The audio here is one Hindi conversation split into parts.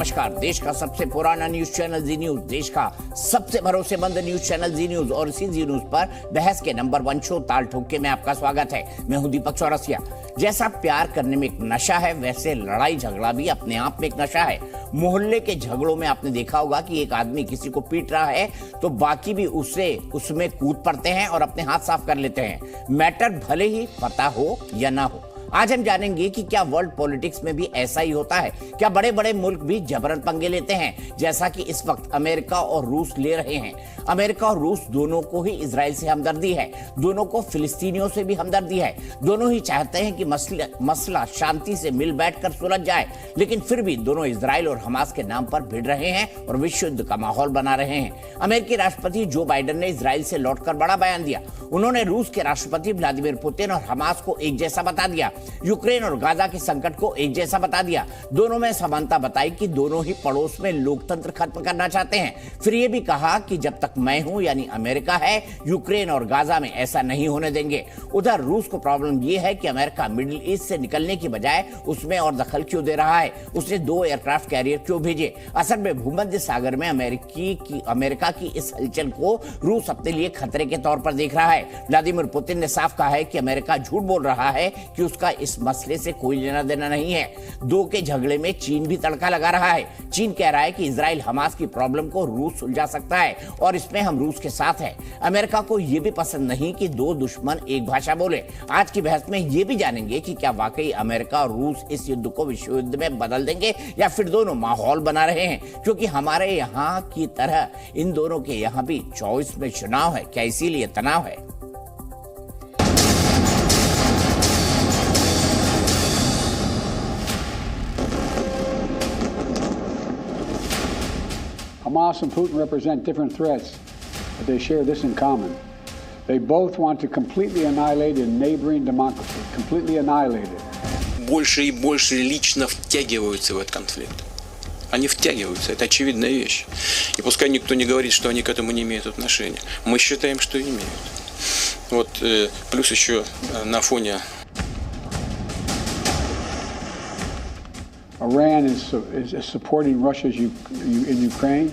नमस्कार। देश का सबसे पुराना न्यूज चैनल जी न्यूज, देश का सबसे भरोसेमंद न्यूज चैनल जी न्यूज और इसी जी न्यूज पर बहस के नंबर 1 शो ताल ठोक के में आपका स्वागत है। मैं हूं दीपक चौरसिया। जैसा प्यार करने में एक नशा है, वैसे लड़ाई झगड़ा भी अपने आप में एक नशा है। मोहल्ले के झगड़ों में आपने देखा होगा कि एक आदमी किसी को पीट रहा है तो बाकी भी उसमें कूद पड़ते हैं और अपने हाथ साफ कर लेते हैं, मैटर भले ही पता हो या ना हो। आज हम जानेंगे कि क्या वर्ल्ड पॉलिटिक्स में भी ऐसा ही होता है, क्या बड़े बड़े मुल्क भी जबरन पंगे लेते हैं, जैसा कि इस वक्त अमेरिका और रूस ले रहे हैं। अमेरिका और रूस दोनों को ही इजराइल से हमदर्दी है, दोनों को फिलिस्तीनियों से भी हमदर्दी है, दोनों ही चाहते हैं कि मसला शांति से मिल बैठकर सुलझ जाए, लेकिन फिर भी दोनों इजराइल और हमास के नाम पर भिड़ रहे हैं और विश्व युद्ध का माहौल बना रहे हैं। अमेरिकी राष्ट्रपति जो बाइडेन ने इजराइल से लौटकर बड़ा बयान दिया। उन्होंने रूस के राष्ट्रपति व्लादिमीर पुतिन और हमास को एक जैसा बता दिया, यूक्रेन और गाजा के संकट को एक जैसा बता दिया। दोनों में समानता बताई कि दोनों ही पड़ोस में लोकतंत्र खत्म करना चाहते हैं। फिर यह भी कहा कि जब तक मैं हूं यानी अमेरिका है, यूक्रेन और गाजा में ऐसा नहीं होने देंगे। उधर रूस को प्रॉब्लम यह है कि अमेरिका मिडिल ईस्ट से निकलने की बजाय उसमें और दखल क्यों दे रहा है, उसने 2 एयरक्राफ्ट कैरियर क्यों भेजे। असल में भूमध्य सागर में अमेरिका की इस हलचल को रूस अपने लिए खतरे के तौर पर देख रहा है। व्लादिमीर पुतिन ने साफ कहा है कि अमेरिका झूठ बोल रहा है कि उसका इस मसले से कोई लेना देना नहीं है। 2 के झगड़े में चीन भी तड़का लगा रहा है। चीन कह रहा है कि इजराइल हमास की प्रॉब्लम को रूस सुलझा सकता है और इसमें हम रूस के साथ हैं। अमेरिका को यह भी पसंद नहीं कि 2 दुश्मन एक भाषा बोले। आज की बहस में यह भी जानेंगे कि क्या वाकई अमेरिका और रूस इस युद्ध को विश्व युद्ध में बदल देंगे या फिर दोनों माहौल बना रहे हैं, क्योंकि हमारे यहाँ की तरह इन दोनों के यहाँ भी 24 में चुनाव है। क्या इसीलिए तनाव है? Hamas and Putin represent different threats, but they share this in common. They both want to completely annihilate a neighboring democracy, completely annihilate it. Больше и больше лично втягиваются в этот конфликт. Они втягиваются, это очевидная вещь. И пускай никто не говорит, что они к этому не имеют отношения. Мы считаем, что имеют. Вот плюс еще на фоне Iran is supporting Russia in Ukraine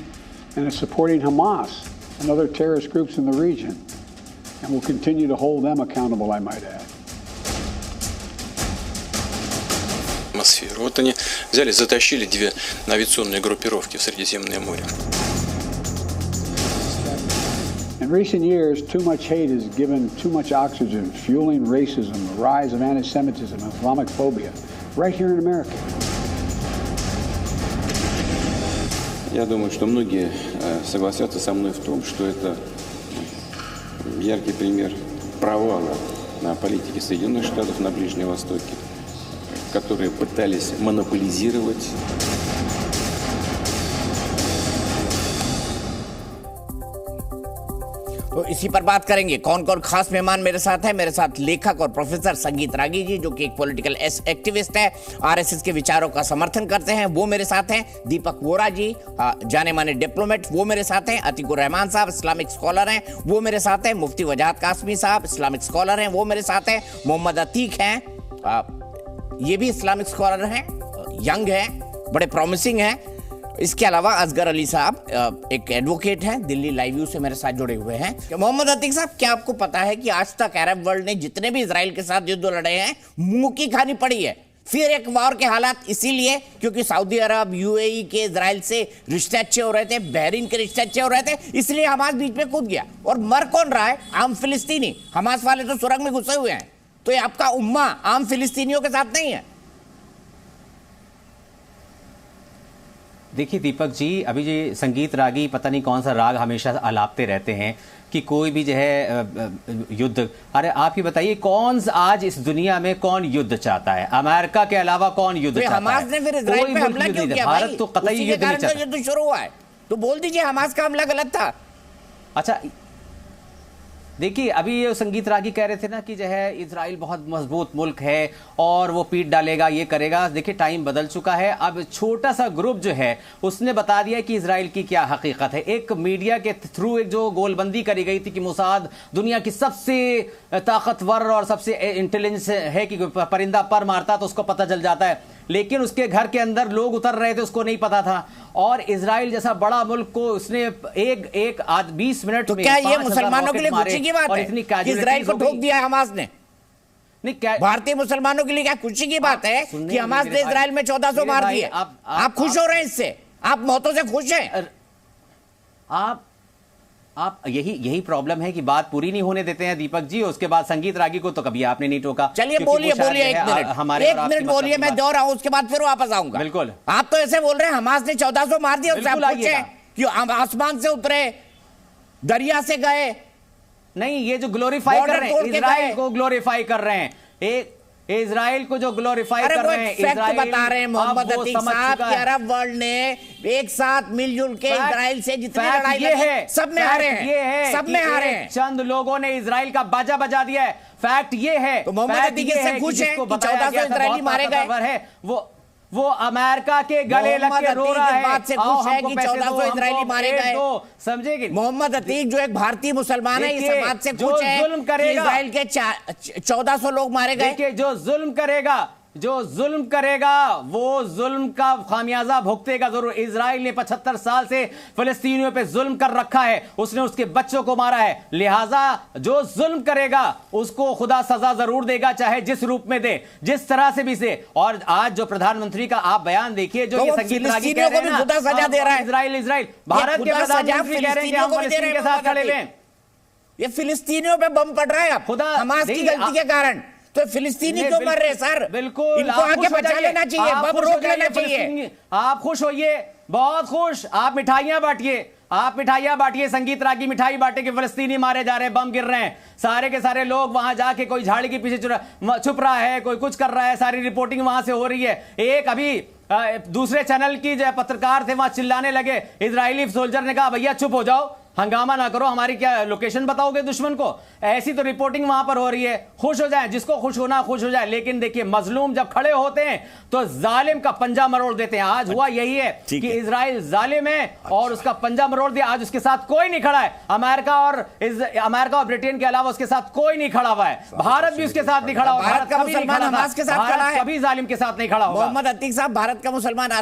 and is supporting Hamas and other terrorist groups in the region, and will continue to hold them accountable, I might add. Атмосферу. Вот они взяли, затащили 2 авиационные группировки в Средиземное море. In recent years, too much hate has given too much oxygen, fueling racism, the rise of anti-Semitism, Islamophobia, right here in America. Я думаю, что многие согласятся со мной в том, что это яркий пример провала на политике Соединенных Штатов на Ближнем Востоке, которые пытались монополизировать. तो इसी पर बात करेंगे। कौन कौन खास मेहमान मेरे साथ है? मेरे साथ लेखक और प्रोफेसर संगीत रागी जी, जो कि एक पॉलिटिकल एक्टिविस्ट है, आरएसएस के विचारों का समर्थन करते हैं, वो मेरे साथ हैं। दीपक वोरा जी, जाने माने डिप्लोमेट, वो मेरे साथ हैं। अतीकुर रहमान साहब इस्लामिक स्कॉलर हैं, वो मेरे साथ हैं। मुफ्ती वजाहत कासमी साहब इस्लामिक स्कॉलर हैं, वो मेरे साथ हैं। मोहम्मद अतीक हैं, ये भी इस्लामिक स्कॉलर हैं, यंग हैं, बड़े प्रॉमिसिंग हैं। इसके अलावा असगर अली साहब एक एडवोकेट हैं, दिल्ली लाइव व्यू से मेरे साथ जुड़े हुए हैं। मोहम्मद अतीक साहब, क्या आपको पता है कि आज तक अरब वर्ल्ड ने जितने भी इजराइल के साथ युद्ध लड़े हैं, मुंह की खानी पड़ी है? फिर एक वॉर के हालात इसीलिए क्योंकि सऊदी अरब, यूएई के इजराइल से रिश्ते अच्छे हो रहे थे, बहरीन के रिश्ते अच्छे हो रहे थे, इसलिए हमास बीच में कूद गया। और मर कौन रहा है? आम फिलिस्तीनी। हमास वाले तो सुरंग में घुसे हुए हैं, तो ये आपका उम्मा आम फिलिस्तीनियों के साथ नहीं है। देखिए दीपक जी, अभी जो संगीत रागी पता नहीं कौन सा राग हमेशा आलापते रहते हैं कि कोई भी जो है युद्ध। अरे आप ही बताइए, कौन आज इस दुनिया में कौन युद्ध चाहता है? अमेरिका के अलावा कौन युद्ध चाहता है? हमास ने फिर इजराइल पे हमला क्यों किया? भारत तो कतई युद्ध नहीं चाहता। युद्ध शुरू हुआ है तो बोल दीजिए हमास का हमला गलत था। अच्छा देखिए, अभी ये संगीत रागी कह रहे थे ना कि जो है इजराइल बहुत मजबूत मुल्क है और वो पीट डालेगा, ये करेगा। देखिए टाइम बदल चुका है। अब छोटा सा ग्रुप जो है उसने बता दिया कि इजराइल की क्या हकीकत है। एक मीडिया के थ्रू एक जो गोलबंदी करी गई थी कि मोसाद दुनिया की सबसे ताकतवर और सबसे इंटेलिजेंस है कि परिंदा पर मारता तो उसको पता चल जाता है, लेकिन उसके घर के अंदर लोग उतर रहे थे, उसको नहीं पता था। और इजराइल जैसा बड़ा मुल्क को उसने एक 20 मिनट तो में क्या ये 5,000 मुसलमानों के लिए रॉकेट खुशी की बात और है इतनी कि इजराइल को ठोक दिया हमास ने? नहीं, क्या भारतीय मुसलमानों के लिए क्या खुशी की बात है कि हमास ने इजराइल में 1400 मार दिए? आप खुश हो रहे हैं इससे? आप मौतों से खुश हैं? आप यही प्रॉब्लम है कि बात पूरी नहीं होने देते हैं दीपक जी। उसके बाद संगीत रागी को तो कभी आपने नहीं टोका। चलिए बोलिए 1 मिनट बोलिए, मैं दौड़ रहा हूं, उसके बाद फिर वापस आऊंगा। बिल्कुल। आप तो ऐसे बोल रहे हैं हमास ने 1400 मार दिया, उससे आप पूछे कि आसमान से उतरे, दरिया से गए? नहीं, ये जो ग्लोरीफाई कर रहे हैं इजराइल को, ग्लोरीफाई कर रहे हैं, एक इजराइल को जो ग्लोरीफाई कर रहे हैं, फैक्ट बता रहे हैं मोहम्मद अतीक साहब कि अरब वर्ल्ड ने एक साथ मिलजुल के इजराइल से जितनी लड़ाई लड़ी है सब में हारे हैं, सब में हारे हैं। चंद लोगों ने इजराइल का बाजा बजा दिया है। फैक्ट ये है, तो मोहम्मद अतीक इससे खुश है कि 1400 इजरायली मारे गए? वो अमेरिका के गले लग के रो रहा है। बात से खुश है कि 1400 इजरायली मारे गए? समझेगी मोहम्मद अतीक जो एक भारतीय मुसलमान है, इस बात से खुश है कि इजराइल के 1400 लोग मारे गए? देखिए, जो जुल्म करेगा वो जुल्म का खामियाजा भुगतेगा जरूर। इजराइल ने 75 साल से फिलिस्तीनियों पे जुल्म कर रखा है, उसने उसके बच्चों को मारा है, लिहाजा जो जुल्म करेगा उसको खुदा सजा जरूर देगा, चाहे जिस रूप में दे, जिस तरह से भी से। और आज जो प्रधानमंत्री का आप बयान देखिए, जो ये संगीत रागी कह रहे हैं ना, खुदा सजा दे रहा है। इजराइल भारत के प्रधानमंत्री कह रहे हैं कि हम फिलिस्तीन के साथ खड़े हैं। ये फिलिस्तीनियों पे बम पड़ रहा है अब खुदा हमास की गलती के कारण। तो फिलिस्तीनी क्यों मर रहे सर? बिल्कुल, इनको आगे बचा लेना चाहिए, बम रोक लेना चाहिए। आप खुश होइए, बहुत खुश। आप मिठाइयां बांटिए, संगीत रागी मिठाई बांटे कि फिलिस्तीनी मारे जा रहे हैं, बम गिर रहे हैं। सारे के सारे लोग वहां जाके, कोई झाड़ी के पीछे छुप रहा है, कोई कुछ कर रहा है, सारी रिपोर्टिंग वहां से हो रही है। एक अभी दूसरे चैनल की जो पत्रकार थे वहां चिल्लाने लगे, इजरायली सोल्जर ने कहा भैया चुप हो जाओ, हंगामा ना करो, हमारी क्या लोकेशन बताओगे दुश्मन को? ऐसी तो रिपोर्टिंग वहां पर हो रही है। खुश हो जाए, जिसको खुश होना खुश हो जाए, लेकिन देखिए मजलूम जब खड़े होते हैं तो जालिम का पंजा मरोड़ देते हैं। आज हुआ यही है कि इजराइल जालिम है और उसका पंजा मरोड़ दिया। आज उसके साथ कोई नहीं खड़ा है, अमेरिका और ब्रिटेन के अलावा उसके साथ कोई नहीं खड़ा हुआ है। भारत भी उसके साथ नहीं खड़ा हुआ। भारत का मुसलमान हमास के साथ खड़ा है, कभी जालिम के साथ नहीं खड़ा होगा। मोहम्मद अतीक साहब, भारत का मुसलमान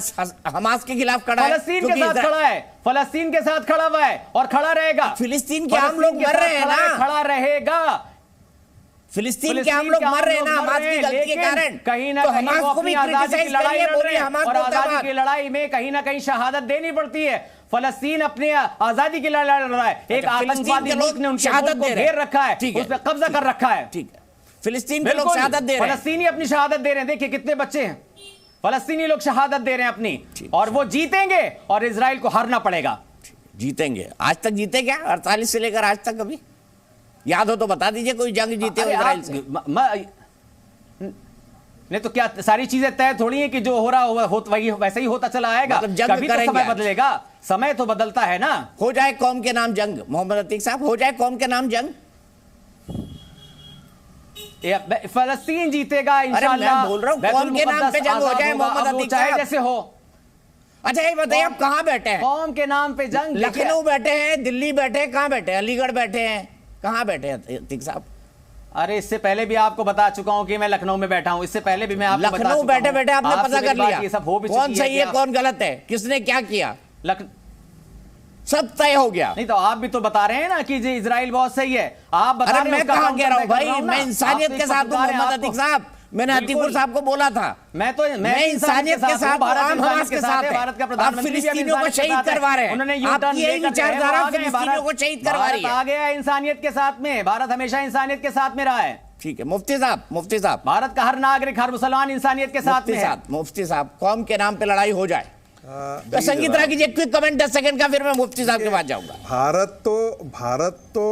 हमास के खिलाफ खड़ा है, फलस्तीन के साथ खड़ा है, फलस्तीन के साथ खड़ा हुआ है और खड़ा रहेगा। फिलिस्तीन के आम लोग मर रहे हैं ना, खड़ा रहेगा। फिलिस्तीन के आम लोग मर रहे हैं ना हमास की गलती के कारण। कहीं ना तो कहीं हमास को भी आजादी की लड़ाई लड़ रहे हैं और आजादी की की लड़ाई में कहीं ना कहीं शहादत देनी पड़ती है। फलस्तीन अपने आजादी की लड़ाई लड़ रहा है। एक आतंकवादी मुल्क ने उनके मुल्क को घेर रखा है, उस पर कब्जा कर रखा है। ठीक है, फिलिस्तीन के लोग शहादत दे रहे हैं, फलस्तीनी अपनी शहादत दे रहे हैं। देखिए कितने बच्चे हैं, फलस्तीनी लोग शहादत दे रहे हैं अपनी, और वो जीतेंगे और इजराइल को हारना पड़ेगा। जीतेंगे। आज तक जीते क्या? 48 से लेकर आज तक कभी याद हो तो बता दीजिए कोई जंग जीते हो इजराइल से? नहीं तो क्या सारी चीजें तय थोड़ी है कि जो हो रहा वही वैसे ही होता चला आएगा? मतलब जंग कभी तो समय बदलेगा, समय तो बदलता है ना। हो जाए कौम के नाम जंग, मोहम्मद अतीक साहब, हो जाए कौम के नाम जंग, फलस्तीन जीतेगा इंशाल्लाह। बोल रहा हूं कौम के नाम पे जंग हो जाए मोहम्मद अतीक साहब, जैसे हो। अच्छा ये बताइए आप कहां बैठे हैं? कौम के नाम पे जंग। लखनऊ बैठे हैं, दिल्ली बैठे हैं, कहां बैठे हैं? अलीगढ़ बैठे हैं, कहां बैठे हैं अतीक साहब? अरे इससे पहले भी आपको बता चुका हूं कि मैं लखनऊ में बैठा हूं। इससे पहले भी मैं आपको लखनऊ बैठे बैठे आपने पता कर लिया ये सब हो भी कौन सही है कौन गलत है, किसने क्या किया, सब तय हो गया। नहीं तो आप भी तो बता रहे हैं ना कि जी इजराइल बहुत सही है। आप बता रहे हैं, मैं कहां कह रहा हूं भाई, मैं इंसानियत के साथ हूं मोहम्मद अतीक साहब। मैंने अतीकुर साहब को बोला था मैं इंसानियत के साथ, आम हमास के साथ है। भारत का प्रधानमंत्री फिलिस्तीनियों को शहीद करवा रहे हैं, उन्होंने आपकी यही विचारधारा फिलिस्तीनियों को शहीद करवा रही है। आ गया इंसानियत के साथ में, भारत हमेशा इंसानियत के साथ में रहा है। ठीक है मुफ्ती साहब, भारत का हर नागरिक, हर मुसलमान इंसानियत के साथ में है। मुफ्ती साहब, कौम के नाम पे लड़ाई हो जाए तो संगीत रागी जी क्विक कमेंट 10 सेकंड का, फिर मैं मुफ्ती साहब के पास जाऊंगा। भारत तो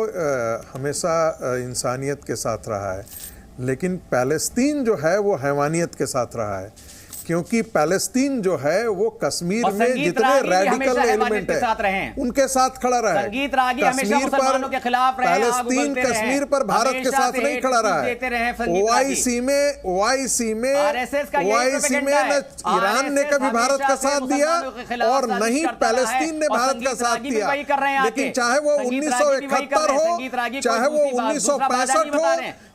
हमेशा इंसानियत के साथ रहा है, लेकिन पैलेस्तीन जो है वो हैवानियत के साथ रहा है, क्योंकि पैलेस्तीन जो है वो कश्मीर में जितने रेडिकल एलिमेंट है उनके साथ खड़ा रहा है। कश्मीर पर के खिलाफ पैलेस्तीन कश्मीर पर भारत के साथ नहीं खड़ा रहा है। ओआईसी में न ईरान ने कभी भारत का साथ दिया और न ही पैलेस्तीन ने भारत का साथ दिया। लेकिन चाहे वो 1971 हो, चाहे वो 1965 हो,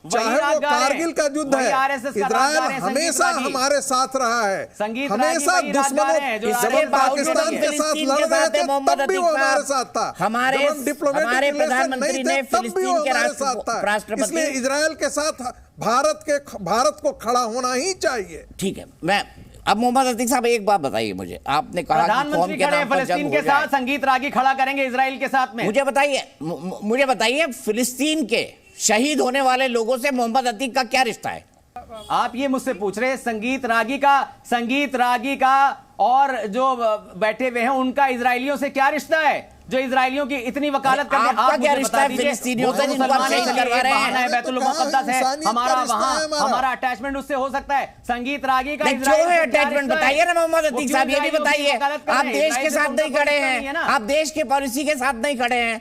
चाहे वो कारगिल का युद्ध है, इजराइल हमेशा हमारे साथ रहा है, हमेशा दुश्मनों जब पाकिस्तान के साथ लड़ रहे थे तब भी वो हमारे साथ था, हमारे डिप्लोमेटिक प्रधानमंत्री ने फिलिस्तीन के साथ था। इसलिए इजराइल के साथ भारत को खड़ा होना ही चाहिए। ठीक है, मैं अब मोहम्मद अतीक साहब एक बात बताइए मुझे, आपने कहा प्रधानमंत्री खड़े फिलिस्तीन के साथ, संगीत रागी खड़ा करेंगे इजराइल के साथ में। मुझे बताइए फिलिस्तीन के शहीद होने वाले लोगों से मोहम्मद अतीक का क्या रिश्ता है? आप ये मुझसे पूछ रहे हैं संगीत रागी का और जो बैठे हुए हैं उनका इजरायलियों से क्या रिश्ता है, जो इजरायलियों की इतनी वकालत करते हैं? आपका क्या रिश्ता है फिलिस्तीनियों से जिनको आप शहीद करवा रहे हैं? बैतुल मुक़द्दस है हमारा, वहां हमारा अटैचमेंट उससे हो सकता है। संगीत रागी का जो है अटैचमेंट बताइए ना मोहम्मद अतीक साहब, ये भी बताइए। आप देश के साथ नहीं खड़े हैं, आप देश के पॉलिसी के साथ नहीं खड़े हैं।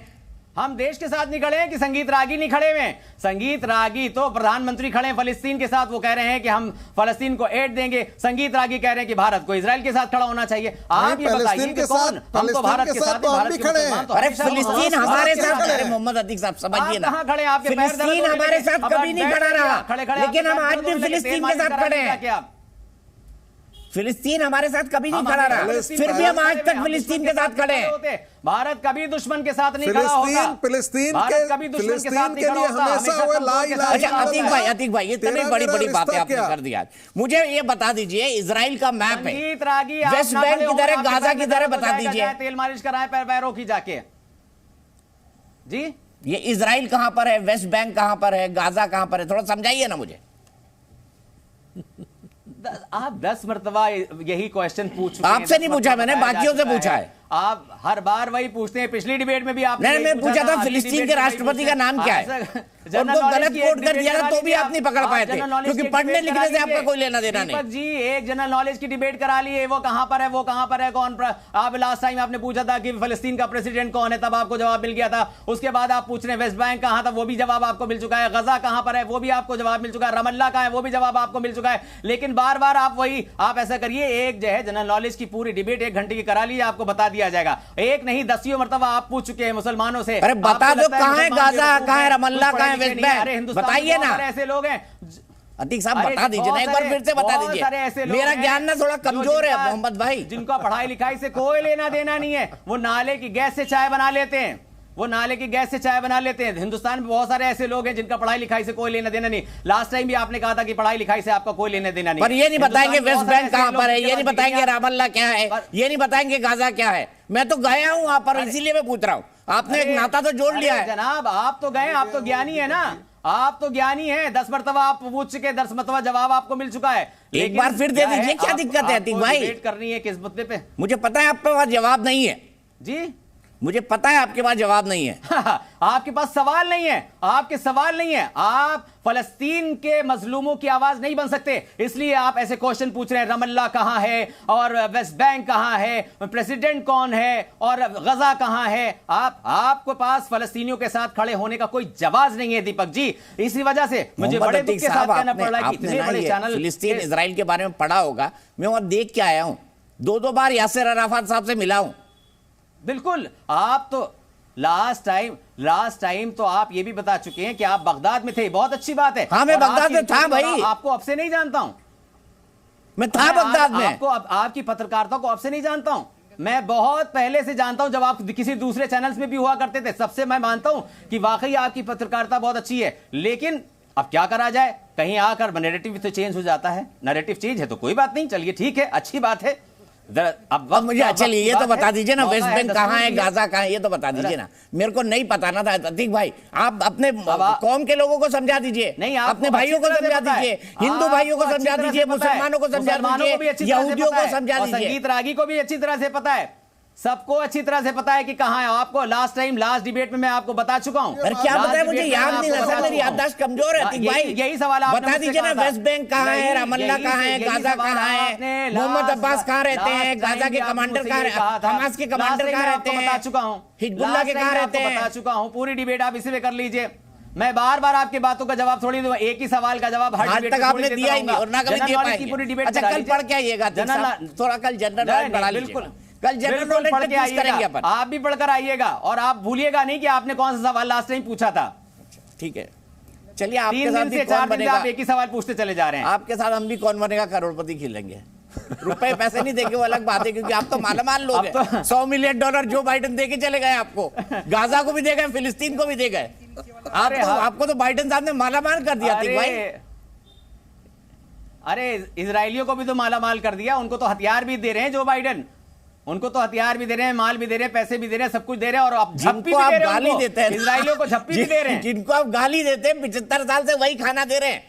हम देश के साथ नहीं खड़े हैं कि संगीत रागी नहीं खड़े हुए? संगीत रागी तो प्रधानमंत्री खड़े हैं फलस्तीन के साथ, वो कह रहे हैं कि हम फलस्तीन को एड देंगे। संगीत रागी कह रहे हैं कि भारत को इजराइल के साथ खड़ा होना चाहिए। आप ये बताइए कि कौन? हम तो भारत के साथ भारत के मुसलमान तो अरे फिलिस्तीन हमारे साथ, अरे मोहम्मद अतीक साहब समझिए ना, कहां खड़े? आपके फिलिस्तीन हमारे साथ कभी नहीं खड़ा रहा, लेकिन हम आज भी फिलिस्तीन के साथ खड़े हैं। फिलिस्तीन हमारे साथ कभी नहीं खड़ा रहा, फिर भी हम आज तक फिलिस्तीन के साथ खड़े हैं। भारत कभी दुश्मन के साथ नहीं खड़ा होता। फिलिस्तीन कभी दुश्मन के साथ नहीं खड़ा होता, हमेशा वो ला इलाहा अच्छा अतीक भाई इतनी बड़ी बड़ी बातें आपने कर दी आज। मुझे ये बता दीजिए इजराइल का मैप है, वेस्ट बैंक की तरह, गाजा की तरह बता दीजिए। तेल मालिश कराए पैरों की जाके जी। ये इजराइल कहां पर है, वेस्ट बैंक कहां पर है, गाजा कहां पर है, थोड़ा समझाइए ना मुझे। आप 10 मरतबा यही क्वेश्चन पूछ चुके हैं। आपसे नहीं पूछा मैंने, बाकियों से पूछा है। आप हर बार वही पूछते हैं। पिछली डिबेट में भी आपने मैं पूछा था फिलिस्तीन के राष्ट्रपति का नाम क्या है, उनको गलत कोट कर दिया तो भी आप नहीं पकड़ पाए थे, क्योंकि पढ़ने लिखने से आपका कोई लेना देना नहीं। दीपक जी एक जनरल नॉलेज की डिबेट करा ली है, वो कहां पर है, वो कहां पर है, कौन? आप लास्ट टाइम आपने पूछा था कि फिलिस्तीन का प्रेसिडेंट कौन है, तब आपको जवाब मिल गया था। उसके बाद आप पूछ रहे हैं वेस्ट बैंक कहां था, वो भी जवाब आपको मिल चुका है। गजा कहां पर है, वो भी आपको जवाब मिल चुका है। रमल्ला कहां है, वो भी जवाब आपको मिल चुका है। लेकिन बार बार आप ऐसा करिए, एक जो है जनरल नॉलेज की पूरी डिबेट 1 घंटे की करा लीजिए, आपको बता दिया जाएगा। एक नहीं 10 मरतबा आप पूछ चुके हैं मुसलमानों से। अरे बता दो कहां है गाजा, कहां है रमल्ला, कहां है वेस्ट बैंक, बताइए ना। ऐसे लोग हैं अतीक साहब, बता दीजिए ना, एक बार फिर से बता दीजिए। मेरा ज्ञान ना थोड़ा कमजोर है मोहम्मद भाई। जिनका पढ़ाई लिखाई से कोई लेना देना नहीं है, वो नाले की गैस से चाय बना लेते हैं, हिंदुस्तान में बहुत सारे ऐसे लोग हैं जिनका पढ़ाई लिखाई से कोई लेना देना नहीं। लास्ट टाइम भी आपने कहा था कि पढ़ाई लिखाई से आपका कोई लेना देना नहीं, पर ये नहीं बताएंगे वेस्ट बैंक कहां पर है, ये नहीं बताएंगे रमल्ला क्या है, ये नहीं बताएंगे गाजा क्या है। मैं तो गया हूं वहां पर, इसीलिए मैं पूछ रहा हूं। आपने एक नाता तो जोड़ लिया है जनाब। आप तो गए, आप तो ज्ञानी है ना, आप तो ज्ञानी है। 10 मरतबा आप पूछ चुके, 10 मरतबा जवाब आपको मिल चुका है। एक बार फिर दे दीजिए, क्या दिक्कत है अतीक भाई? डिबेट करनी है किस मुद्दे पे? मुझे पता है आपके पास जवाब नहीं है जी, मुझे पता है आपके पास जवाब नहीं है। आपके पास सवाल नहीं है, आपके सवाल नहीं है। आप फलस्तीन के मजलूमों की आवाज नहीं बन सकते, इसलिए आप ऐसे क्वेश्चन पूछ रहे हैं। रमल्ला कहां है और वेस्ट बैंक कहां है, प्रेसिडेंट कौन है और गजा कहां है? आपके पास फलस्तीनियों के साथ खड़े होने का कोई जवाब नहीं है दीपक जी। इसी वजह से मुझे बड़े दुख के साथ कहना पड़ रहा है कि इतने बड़े चैनल फिलिस्तीन इजराइल के बारे में पढ़ा होगा, मैं वहां देख के आया हूं, 2 बार यासिर अराफात साहब से मिला हूं। बिल्कुल, आप तो लास्ट टाइम तो आप ये भी बता चुके हैं कि आप बगदाद में थे। बहुत अच्छी बात है। हाँ, मैं बगदाद में था भाई। आपको अब से नहीं जानता हूं, मैं था बगदाद में। आपको आपकी पत्रकारिता को अब से नहीं जानता हूं, मैं बहुत पहले से जानता हूं। जब आप किसी दूसरे चैनल्स में भी हुआ करते थे, सबसे मैं मानता हूं कि वाकई आपकी पत्रकारिता बहुत अच्छी है। लेकिन अब क्या करा जाए, कहीं आकर नैरेटिव तो चेंज हो जाता है। नैरेटिव चेंज है तो कोई बात नहीं, चलिए ठीक है, अच्छी बात है। अब मुझे चलिए ये तो बता दीजिए ना, वेस्ट बैंक कहाँ है, गाजा कहाँ है, ये तो बता दीजिए ना। मेरे को नहीं पता ना था अतीक भाई। आप अपने कौम के लोगों को समझा दीजिए, नहीं अपने भाइयों को समझा दीजिए, हिंदू भाइयों को समझा दीजिए, मुसलमानों को समझा दीजिए, यहूदियों को समझा दीजिए। संगीत रागी को भी अच्छी तरह से पता है, सबको अच्छी तरह से पता है कि कहां है। आपको लास्ट डिबेट में मैं आपको बता चुका हूं। पर क्या बताया मुझे याद नहीं रहा, मेरी याददाश्त कमजोर है अतीक भाई। यही सवाल बता दीजिए ना, वेस्ट बैंक कहां है, रमल्ला कहां है, गाजा कहां है, मोहम्मद अब्बास कहां रहते हैं, गाजा के कमांडर कहां रहते हैं, हमास के कमांडर कहां रहते हैं, बता चुका हूं, हिजबुल्लाह के कहां रहते हैं, बता चुका हूं। पूरी डिबेट आप इसी में कर लीजिए। मैं बार बार आपकी बातों का जवाब थोड़ी दूंगा, एक ही सवाल का जवाब हर आज तक आपने दिया ही नहीं और ना कभी दे पाएंगे। अच्छा, कल पढ़ के आइएगा थोड़ा, कल जनरल नॉलेज बढ़ा लीजिए। बिल्कुल, कल जनरल नॉलेज पढ़ के आइएगा, आप भी पढ़कर आइएगा और आप भूलिएगा नहीं कि आपने कौन सा सवाल लास्ट टाइम पूछा था। ठीक है, चलिए, आपके 3 साथ दिन भी से कौन 4 दिन से बनेगा? आप एक ही सवाल पूछते चले जा रहे हैं। आपके साथ हम भी कौन बनेगा करोड़पति खेलेंगे। रुपए पैसे नहीं देंगे वो अलग बात है, क्योंकि आप तो मालामाल लोग हैं। $100 मिलियन जो बाइडेन दे के चले गए आपको, गाजा को भी दे गए, फिलिस्तीन को भी दे गए। आपको तो बाइडेन साहब ने मालामाल कर दिया थी भाई। अरे इजरायलियों को भी तो मालामाल कर दिया, उनको तो हथियार भी दे रहे हैं जो बाइडेन, उनको तो हथियार भी दे रहे हैं, माल भी दे रहे हैं, पैसे भी दे रहे हैं, सब कुछ दे रहे हैं, और अब झप्पी भी दे रहे हैं, गाली देते हैं इजरायलियों को झप्पी भी दे रहे हैं। जिनको आप गाली देते हैं 75 साल से वही खाना दे रहे हैं,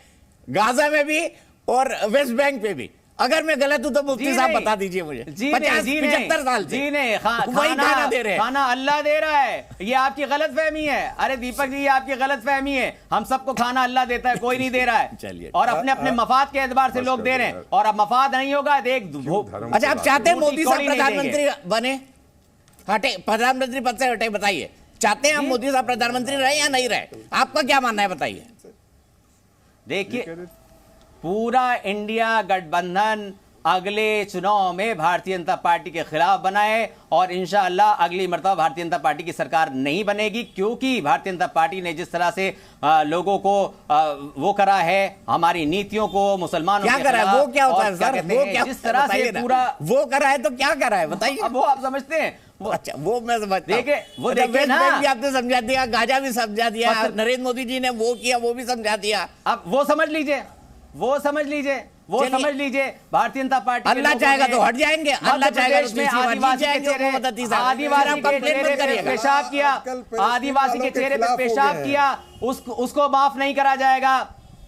गाजा में भी और वेस्ट बैंक पे भी। अगर मैं गलत हूं तो मुफ्ती साहब बता दीजिए मुझे। 75 साल से वही खाना दे रहे हैं। खाना अल्लाह दे रहा है, ये आपकी गलत फहमी है। अरे दीपक जी, ये आपकी गलत फहमी है। हम सबको खाना अल्लाह देता है, कोई नहीं दे रहा है। चलिए, और अपने अपने मफाद के एतबार से लोग दे रहे हैं, और अब मफाद नहीं होगा देख। अच्छा, आप चाहते हैं मोदी साहब प्रधानमंत्री बने? हटे, प्रधानमंत्री पद से हटे, बताइए। चाहते हैं हम मोदी साहब प्रधानमंत्री रहे या नहीं रहे? आपका क्या मानना है, बताइए। देखिए, पूरा इंडिया गठबंधन अगले चुनाव में भारतीय जनता पार्टी के खिलाफ बनाए, और इंशाअल्लाह अगली मर्तबा भारतीय जनता पार्टी की सरकार नहीं बनेगी, क्योंकि भारतीय जनता पार्टी ने जिस तरह से लोगों को वो करा है, हमारी नीतियों को मुसलमानों क्या करा है, वो क्या होता है सर? वो क्या, जिस तरह से पूरा वो करा है, तो क्या करा है बताइए। अब वो आप समझते हैं। अच्छा, वो मैं समझता हूं। देखिए, वो अच्छा, देखिए ना, भी आपने समझा दिया, गाजा भी समझा दिया, नरेंद्र मोदी जी ने वो किया, वो भी समझा दिया। अब वो समझ लीजिए, वो समझ लीजिए, वो समझ लीजिए। भारतीय जनता पार्टी अल्लाह चाहेगा तो हट जाएंगे, अल्लाह चाहेगा तो में आदिवासी के चेहरे पे पेशाब किया, आदिवासी के चेहरे पे पेशाब किया, उसको माफ नहीं करा जाएगा।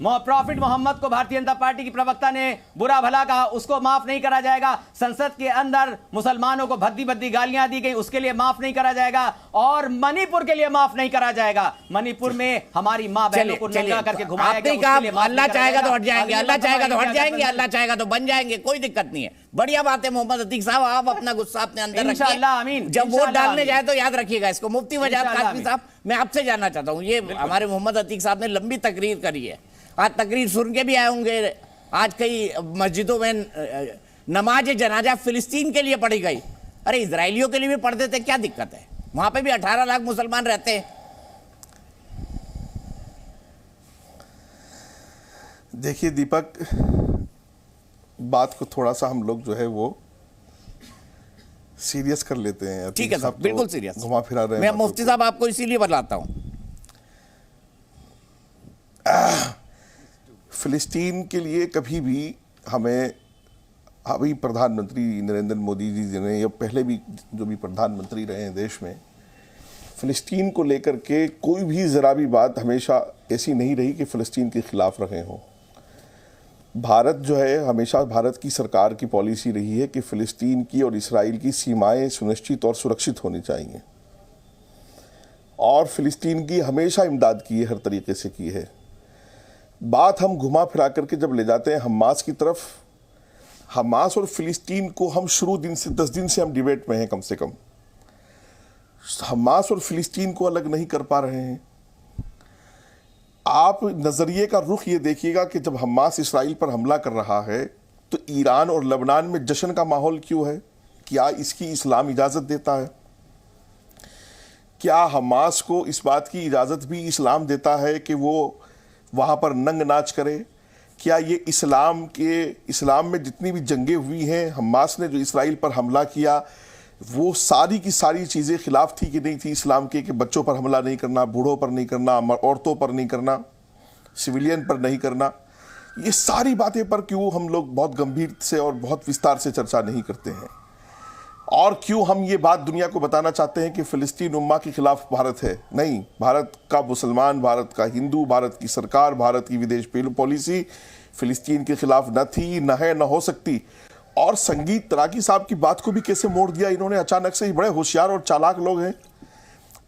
प्रॉफिट मोहम्मद को भारतीय जनता पार्टी की प्रवक्ता ने बुरा भला कहा, उसको माफ नहीं करा जाएगा। संसद के अंदर मुसलमानों को भद्दी भद्दी गालियां दी गई, उसके लिए माफ नहीं करा जाएगा। और मणिपुर के लिए माफ नहीं करा जाएगा। मणिपुर में हमारी मां बहनों को नंगा करके घुमाया गया। अल्लाह चाहेगा तो हट जाएंगे, अल्लाह चाहेगा तो हट जाएंगे, अल्लाह चाहेगा तो बन जाएंगे, कोई दिक्कत नहीं है। बढ़िया बात है मोहम्मद अतीक साहब, आप अपना गुस्सा अपने अंदर रखिए। जब वोट डालने जाए तो याद रखिएगा इसको। मुफ्ती वजाहत काज़मी साहब, मैं आपसे जानना चाहता हूँ, ये हमारे मोहम्मद अतीक साहब ने लंबी तकरीर करी है, आज तकरीर सुन के भी आए होंगे। आज कई मस्जिदों में नमाज जनाजा फिलिस्तीन के लिए पढ़ी गई। अरे इजरायलियों के लिए भी पढ़ देते, क्या दिक्कत है? वहां पे भी 18 लाख मुसलमान रहते हैं। देखिए दीपक, बात को थोड़ा सा हम लोग जो है वो सीरियस कर लेते हैं। ठीक है साहब, बिल्कुल सीरियस घुमा फिरा रहे हैं। मैं मुफ्ती साहब आपको इसीलिए बताता हूं, फिलिस्तीन के लिए कभी भी हमें, अभी प्रधानमंत्री नरेंद्र मोदी जी ने या पहले भी जो भी प्रधानमंत्री रहे हैं देश में, फिलिस्तीन को लेकर के कोई भी ज़रा भी बात हमेशा ऐसी नहीं रही कि फ़िलिस्तीन के ख़िलाफ़ रहे हों। भारत जो है, हमेशा भारत की सरकार की पॉलिसी रही है कि फ़िलिस्तीन की और इसराइल की सीमाएं सुनिश्चित और सुरक्षित होनी चाहिए, और फ़िलिस्तीन की हमेशा इमदाद की है, हर तरीके से की है। बात हम घुमा फिरा करके जब ले जाते हैं हमास की तरफ, हमास और फ़िलिस्तीन को हम शुरू दिन से 10 दिन से हम डिबेट में हैं, कम से कम हमास और फ़िलिस्तीन को अलग नहीं कर पा रहे हैं। आप नज़रिए का रुख ये देखिएगा कि जब हमास इसराइल पर हमला कर रहा है तो ईरान और लबनान में जश्न का माहौल क्यों है? क्या इसकी इस्लाम इजाज़त देता है? क्या हमास को इस बात की इजाज़त भी इस्लाम देता है कि वो वहाँ पर नंग नाच करे? क्या ये इस्लाम में जितनी भी जंगें हुई हैं, हमास ने जो इसराइल पर हमला किया, वो सारी की सारी चीज़ें खिलाफ थी कि नहीं थी इस्लाम के? कि बच्चों पर हमला नहीं करना, बूढ़ों पर नहीं करना, औरतों पर नहीं करना, सिविलियन पर नहीं करना, ये सारी बातें पर क्यों हम लोग बहुत गंभीर से और बहुत विस्तार से चर्चा नहीं करते हैं? और क्यों हम ये बात दुनिया को बताना चाहते हैं कि फ़िलिस्तीन उम्मा के खिलाफ भारत है? नहीं, भारत का मुसलमान, भारत का हिंदू, भारत की सरकार, भारत की विदेश पॉलिसी फ़िलिस्तीन के खिलाफ न थी, न है, न हो सकती। और संगीत तराकी साहब की बात को भी कैसे मोड़ दिया इन्होंने अचानक से ही। बड़े होशियार और चालाक लोग हैं।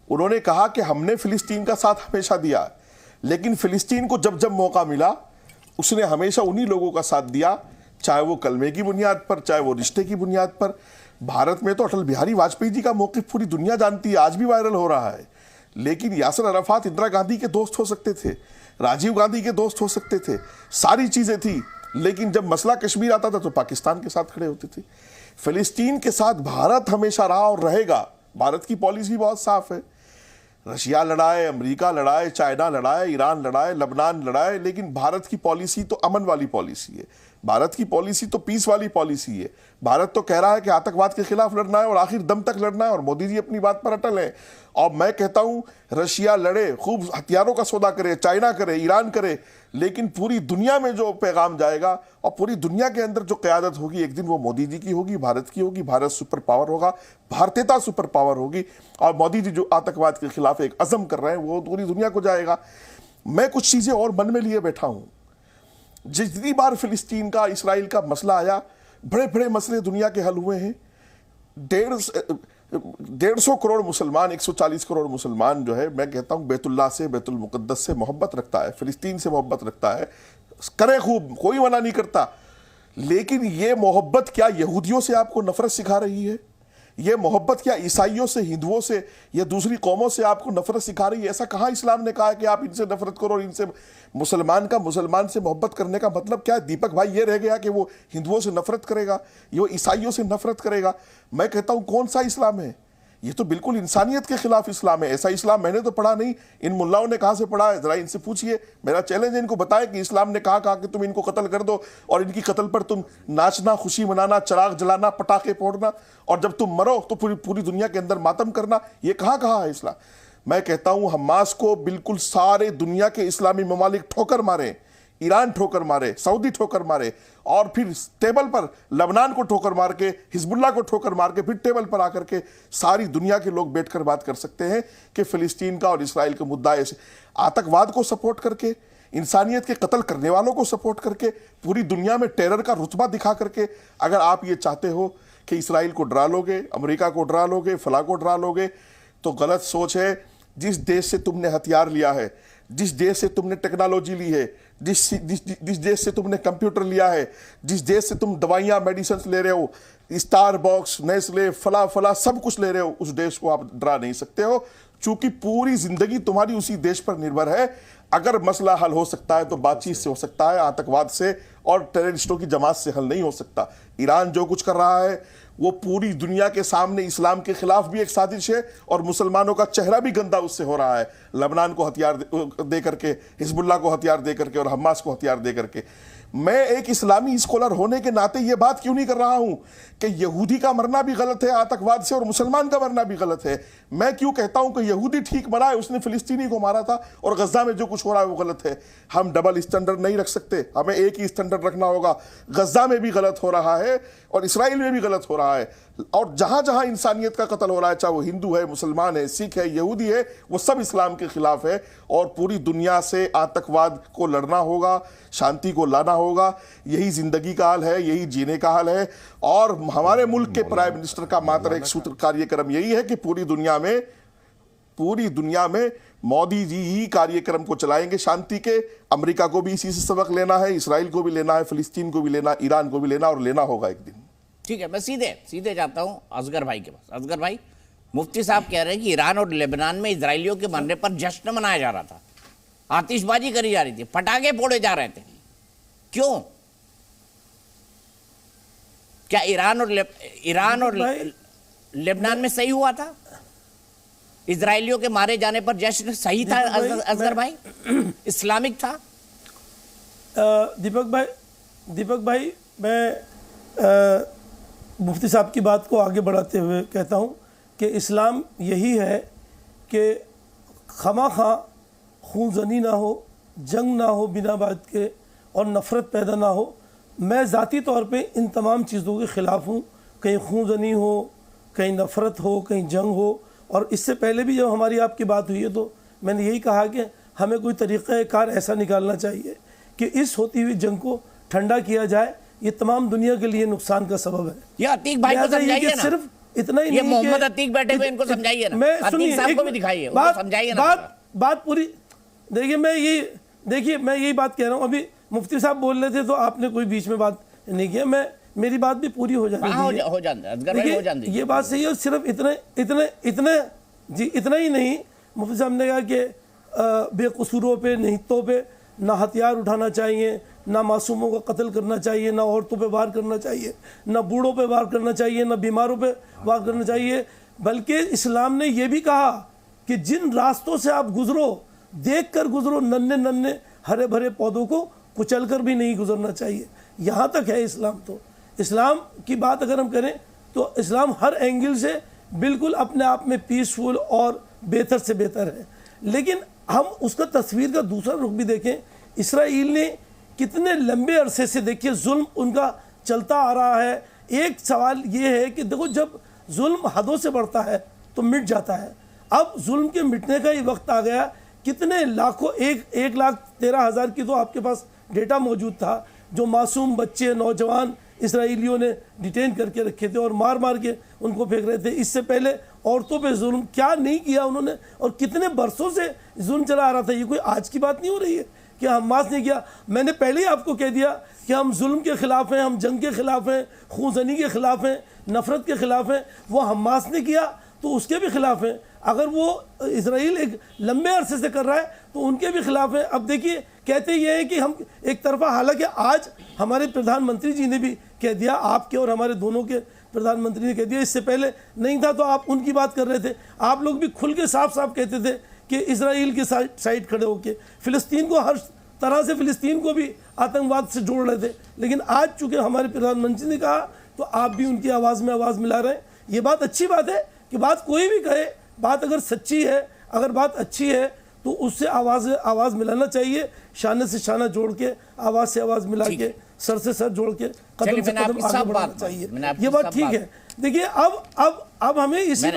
उन्होंने कहा कि हमने फ़िलिस्तीन का साथ हमेशा दिया, लेकिन फ़िलिस्तीन को जब जब मौका मिला उसने हमेशा उन्हीं लोगों का साथ दिया, चाहे वो कलमे की बुनियाद पर, चाहे वो रिश्ते की बुनियाद पर। भारत में तो अटल बिहारी वाजपेयी जी का मौक़िफ़ पूरी दुनिया जानती है, आज भी वायरल हो रहा है। लेकिन यासिर अराफात इंदिरा गांधी के दोस्त हो सकते थे, राजीव गांधी के दोस्त हो सकते थे, सारी चीज़ें थी, लेकिन जब मसला कश्मीर आता था तो पाकिस्तान के साथ खड़े होते थे। फ़िलिस्तीन के साथ भारत हमेशा रहा और रहेगा। भारत की पॉलिसी बहुत साफ है। रशिया लड़ाए, अमेरिका लड़ाए, चाइना लड़ाए, ईरान लड़ाए, लबनान लड़ाए, लेकिन भारत की पॉलिसी तो अमन वाली पॉलिसी है, भारत की पॉलिसी तो पीस वाली पॉलिसी है। भारत तो कह रहा है कि आतंकवाद के खिलाफ लड़ना है और आखिर दम तक लड़ना है, और मोदी जी अपनी बात पर अटल है। और मैं कहता हूं रशिया लड़े, खूब हथियारों का सौदा करे, चाइना करे, ईरान करे, लेकिन पूरी दुनिया में जो पैगाम जाएगा और पूरी दुनिया के अंदर जो क़यादत होगी एक दिन वो मोदी जी की होगी, भारत की होगी। भारत सुपर पावर होगा, भारतीयता सुपर पावर होगी, और मोदी जी जो आतंकवाद के खिलाफ एक अज़म कर रहे हैं वो पूरी दुनिया को जाएगा। मैं कुछ चीज़ें और मन में लिए बैठा हूं। जितनी बार फिलिस्तीन का, इसराइल का मसला आया, बड़े बड़े मसले दुनिया के हल हुए हैं। 150 करोड़ मुसलमान, 140 करोड़ मुसलमान जो है, मैं कहता हूं बैतुल्लाह से, बैतुल मुक़द्दस से मोहब्बत रखता है, फिलिस्तीन से मोहब्बत रखता है, करे खूब, कोई मना नहीं करता। लेकिन ये मोहब्बत क्या यहूदियों से आपको नफरत सिखा रही है? ये मोहब्बत क्या ईसाइयों से, हिंदुओं से या दूसरी कौमों से आपको नफरत सिखा रही है? ऐसा कहाँ इस्लाम ने कहा है कि आप इनसे नफरत करो और इनसे? मुसलमान का मुसलमान से मोहब्बत करने का मतलब क्या है? दीपक भाई, ये रह गया कि वो हिंदुओं से नफरत करेगा, ये ईसाइयों से नफरत करेगा। मैं कहता हूं कौन सा इस्लाम है ये? तो बिल्कुल इंसानियत के खिलाफ इस्लाम है। ऐसा इस्लाम मैंने तो पढ़ा नहीं, इन मुल्लाओं ने कहां से पढ़ा है? जरा इनसे पूछिए। मेरा चैलेंज है, इनको बताएं कि इस्लाम ने कहा कि तुम इनको कत्ल कर दो और इनकी कत्ल पर तुम नाचना, खुशी मनाना, चिराग जलाना, पटाखे फोड़ना, और जब तुम मरो तो पूरी दुनिया के अंदर मातम करना। ये कहां है इस्लाम? मैं कहता हूं हमास को बिल्कुल सारे दुनिया के इस्लामी ममालिक ठोकर मारे, ईरान ठोकर मारे, सऊदी ठोकर मारे, और फिर टेबल पर लबनान को ठोकर मार के, हिजबुल्लाह को ठोकर मार के, फिर टेबल पर आकर के सारी दुनिया के लोग बैठकर बात कर सकते हैं कि फिलिस्तीन का और इसराइल का मुद्दा ऐसे आतंकवाद को सपोर्ट करके, इंसानियत के कत्ल करने वालों को सपोर्ट करके, पूरी दुनिया में टेरर का रुतबा दिखा करके, अगर आप ये चाहते हो कि इसराइल को डरा लोगे, अमेरिका को डरा लोगे, फलाह को डरा लोगे, तो गलत सोच है। जिस देश से तुमने हथियार लिया है, जिस देश से तुमने टेक्नोलॉजी ली है, जिस देश से तुमने कंप्यूटर लिया है, जिस देश से तुम दवाइयाँ, मेडिसिन ले रहे हो, स्टारबक्स, नेस्ले, फला सब कुछ ले रहे हो, उस देश को आप डरा नहीं सकते हो, चूंकि पूरी जिंदगी तुम्हारी उसी देश पर निर्भर है। अगर मसला हल हो सकता है तो बातचीत से हो सकता है, आतंकवाद से और टेररिस्टों की जमात से हल नहीं हो सकता। ईरान जो कुछ कर रहा है वो पूरी दुनिया के सामने इस्लाम के खिलाफ भी एक साजिश है, और मुसलमानों का चेहरा भी गंदा उससे हो रहा है, लबनान को हथियार दे करके, हिजबुल्लाह को हथियार दे करके और हमास को हथियार दे करके। मैं एक इस्लामी स्कॉलर होने के नाते ये बात क्यों नहीं कर रहा हूं कि यहूदी का मरना भी गलत है आतंकवाद से और मुसलमान का मरना भी गलत है? मैं क्यों कहता हूं कि यहूदी ठीक मरा है, उसने फिलिस्तीनी को मारा था, और गजा में जो कुछ हो रहा है वो गलत है? हम डबल स्टैंडर्ड नहीं रख सकते, हमें एक ही स्टैंडर्ड रखना होगा। गजा में भी गलत हो रहा है और इसराइल में भी गलत हो रहा है, और जहां जहां इंसानियत का कत्ल हो रहा है, चाहे वो हिंदू है, मुसलमान है, सिख है, यहूदी है, वो सब इस्लाम के खिलाफ है। और पूरी दुनिया से आतंकवाद को लड़ना होगा, शांति को लाना होगा। यही जिंदगी का हाल है, यही जीने का हाल है। और हमारे मुल्क के प्राइम मिनिस्टर का मात्र एक सूत्र कार्यक्रम यही है कि पूरी दुनिया में मोदी जी ही कार्यक्रम को चलाएंगे शांति के। अमेरिका को भी इसी से सबक लेना है, इसराइल को भी लेना है, फिलिस्तीन को भी लेना, ईरान को भी लेना, और लेना होगा एक दिन। ठीक है, मैं सीधे जाता हूं असगर भाई के पास। असगर भाई, मुफ्ती साहब कह रहे हैं कि ईरान और लेबनान में इजरायलियों के मरने पर जश्न मनाया जा रहा था, आतिशबाजी करी जा रही थी, पटाखे फोड़े जा रहे थे। क्यों? क्या ईरान और लेबनान में सही हुआ था? इजरायलियों के मारे जाने पर जश्न सही था असगर भाई? इस्लामिक था? दीपक भाई, मैं मुफ्ती साहब की बात को आगे बढ़ाते हुए कहता हूँ कि इस्लाम यही है कि खमा-खा खून-ज़नी ना हो, जंग ना हो बिना बात के, और नफ़रत पैदा ना हो। मैं ज़ाती तौर पे इन तमाम चीज़ों के ख़िलाफ़ हूँ, कहीं खून-ज़नी हो, कहीं नफ़रत हो, कहीं जंग हो। और इससे पहले भी जब हमारी आपकी बात हुई है तो मैंने यही कहा कि हमें कोई तरीक़ाकार ऐसा निकालना चाहिए कि इस होती हुई जंग को ठंडा किया जाए। ये तमाम दुनिया के लिए नुकसान का सबब है। ये अतीक भाई को समझाइए ना, सिर्फ इतना ही ये नहीं, मोहम्मद अतीक बैठे हुए, इनको समझाइए ना, अतीक साहब को भी दिखाइए, उनको समझाइए ना। बात पूरी देखिए, मैं यही बात कह रहा हूँ। अभी मुफ्ती साहब बोल रहे थे तो आपने कोई बीच में बात नहीं किया, मेरी बात भी पूरी हो जानी है। ये बात सही है। सिर्फ इतना ही नहीं, मुफ्ती साहब ने कहा कि बेकसूरों पे, निहितों पे ना हथियार उठाना चाहिए, ना मासूमों का कत्ल करना चाहिए, ना औरतों पे वार करना चाहिए, ना बूढ़ों पे वार करना चाहिए, ना बीमारों पे वार करना चाहिए। बल्कि इस्लाम ने यह भी कहा कि जिन रास्तों से आप गुजरो, देख कर गुजरो, नन्हे नन्हे हरे भरे पौधों को कुचल कर भी नहीं गुजरना चाहिए। यहाँ तक है इस्लाम। तो इस्लाम की बात अगर हम करें तो इस्लाम हर एंगल से बिल्कुल अपने आप में पीसफुल और बेहतर से बेहतर है। लेकिन हम उसका तस्वीर का दूसरा रुख भी देखें, इसराइल ने कितने लंबे अरसे से देखिए जुल्म उनका चलता आ रहा है। एक सवाल ये है कि देखो, जब जुल्म हदों से बढ़ता है तो मिट जाता है। अब जुल्म के मिटने का ही वक्त आ गया। कितने लाखों, 1,13,000 की तो आपके पास डेटा मौजूद था, जो मासूम बच्चे, नौजवान इसराइलियों ने डिटेन करके रखे थे और मार मार के उनको फेंक रहे थे। इससे पहले औरतों पे जुल्म क्या नहीं किया उन्होंने, और कितने बरसों से जुल्म चला आ रहा था। ये कोई आज की बात नहीं हो रही है कि हमास ने किया। मैंने पहले ही आपको कह दिया कि हम जुल्म के खिलाफ हैं, हम जंग के खिलाफ हैं, खूनजनी के खिलाफ हैं, नफरत के खिलाफ हैं। वो हमास ने किया तो उसके भी खिलाफ हैं। अगर वो इसराइल एक लंबे अरसे से कर रहा है तो उनके भी खिलाफ है। अब देखिए, कहते ये है कि हम एक तरफा, हालांकि आज हमारे प्रधानमंत्री जी ने भी कह दिया, आपके और हमारे दोनों के प्रधानमंत्री ने कह दिया, इससे पहले नहीं था तो आप उनकी बात कर रहे थे। आप लोग भी खुल के साफ साफ कहते थे कि इसराइल के साइड खड़े होके फिलिस्तीन को, हर तरह से फिलिस्तीन को भी आतंकवाद से जोड़ रहे थे। लेकिन आज चूंकि हमारे प्रधानमंत्री ने कहा तो आप भी उनकी आवाज़ में आवाज़ मिला रहे हैं। ये बात अच्छी बात है कि बात कोई भी कहे, बात अगर सच्ची है, अगर बात अच्छी है तो उससे आवाज़ मिलाना चाहिए। शाने से शाना जोड़ के, आवाज़ से आवाज़ मिला के, सर से सर जोड़ के, कदम से कदम आगे बढ़ना चाहिए। ये बात ठीक है। देखिए, अब हमें इसी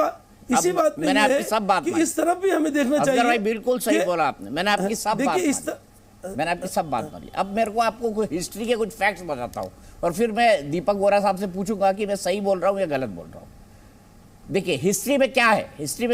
बात में है कि इस तरफ भी हमें देखना चाहिए। भाई बिल्कुल सही बोला आपने, मैंने आपकी सब बात मानी। अब मेरे को आपको कोई हिस्ट्री के कुछ फैक्ट्स बताता हूँ और फिर मैं दीपक वोरा साहब से पूछूंगा कि मैं सही बोल रहा हूँ या गलत बोल रहा हूँ। देखिए, हिस्ट्री में